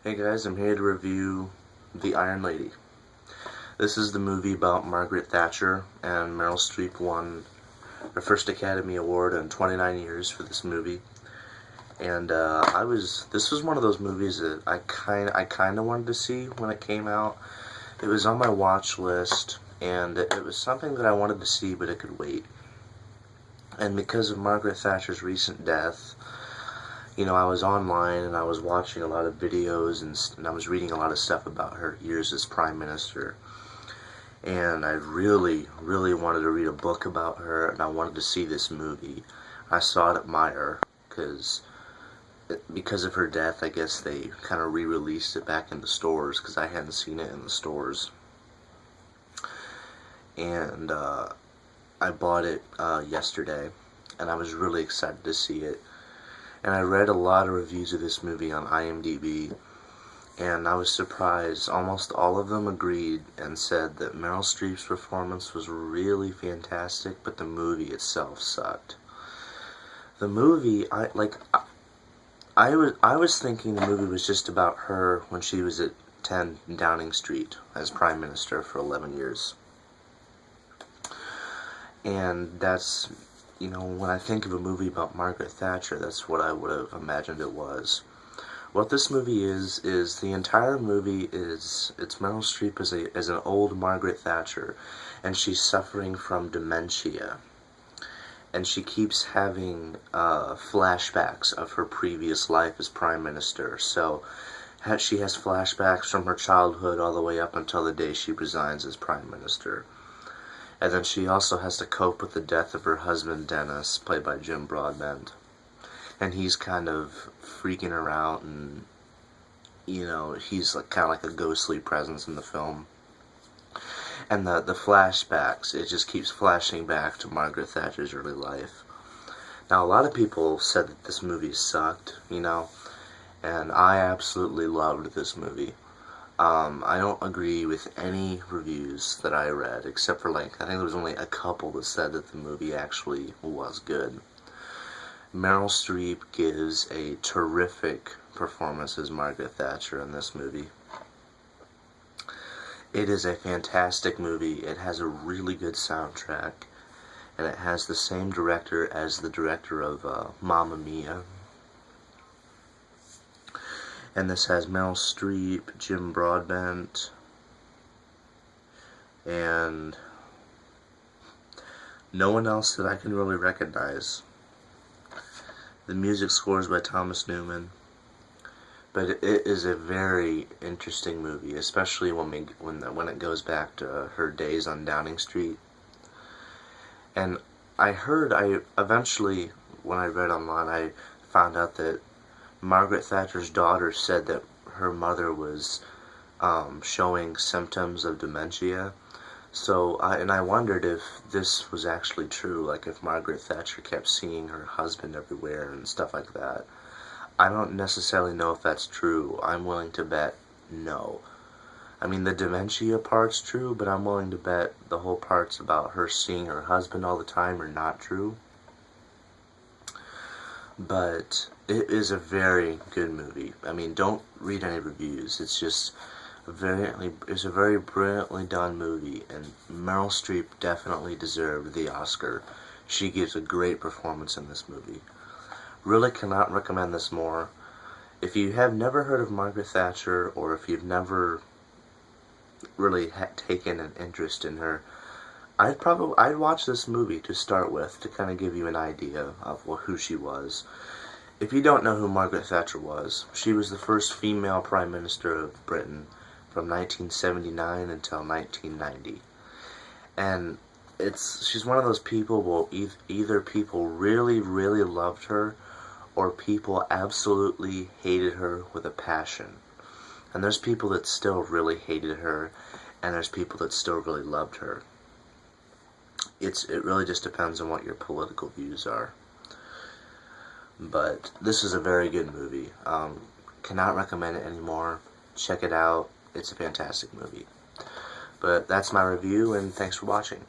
Hey guys, I'm here to review The Iron Lady. This is the movie about Margaret Thatcher, and Meryl Streep won her first Academy Award in 29 years for this movie. And this was one of those movies that I kind of wanted to see when it came out. It was on my watch list, and it was something that I wanted to see, but it could wait. And because of Margaret Thatcher's recent death, I was online and I was watching a lot of videos and I was reading a lot of stuff about her years as Prime Minister. And I really wanted to read a book about her, and I wanted to see this movie. I saw it at Meyer because of her death. I guess they kind of re-released it back in the stores because I hadn't seen it in the stores. And I bought it yesterday, and I was really excited to see it. And I read a lot of reviews of this movie on IMDb, and I was surprised. Almost all of them agreed and said that Meryl Streep's performance was really fantastic, but the movie itself sucked. The movie, I was thinking the movie was just about her when she was at 10 Downing Street as Prime Minister for 11 years. And that's, when I think of a movie about Margaret Thatcher, that's what I would have imagined it was. What this movie is the entire movie it's Meryl Streep as an old Margaret Thatcher, and she's suffering from dementia. And she keeps having flashbacks of her previous life as Prime Minister. So she has flashbacks from her childhood all the way up until the day she resigns as Prime Minister. And then she also has to cope with the death of her husband, Dennis, played by Jim Broadbent. And he's kind of freaking her out, and, he's kind of like a ghostly presence in the film. And the flashbacks, it just keeps flashing back to Margaret Thatcher's early life. Now, a lot of people said that this movie sucked, and I absolutely loved this movie. I don't agree with any reviews that I read, except for, I think there was only a couple that said that the movie actually was good. Meryl Streep gives a terrific performance as Margaret Thatcher in this movie. It is a fantastic movie. It has a really good soundtrack, and it has the same director as the director of Mamma Mia. And this has Meryl Streep, Jim Broadbent, and no one else that I can really recognize. The music score is by Thomas Newman, but it is a very interesting movie, especially when it goes back to her days on Downing Street. And eventually, when I read online, I found out that Margaret Thatcher's daughter said that her mother was showing symptoms of dementia. So, I wondered if this was actually true, like if Margaret Thatcher kept seeing her husband everywhere and stuff like that. I don't necessarily know if that's true. I'm willing to bet no. I mean, the dementia part's true, but I'm willing to bet the whole parts about her seeing her husband all the time are not true. But it is a very good movie. I mean, don't read any reviews. It's just it's a very brilliantly done movie, and Meryl Streep definitely deserved the Oscar. She gives a great performance in this movie. Really cannot recommend this more. If you have never heard of Margaret Thatcher, or if you've never really taken an interest in her, I'd watch this movie to start with, to kind of give you an idea of who she was. If you don't know who Margaret Thatcher was, she was the first female Prime Minister of Britain from 1979 until 1990. And she's one of those people, either people really loved her, or people absolutely hated her with a passion. And there's people that still really hated her, and there's people that still really loved her. It really just depends on what your political views are. But this is a very good movie. Cannot recommend it anymore. Check it out. It's a fantastic movie. But that's my review, and thanks for watching.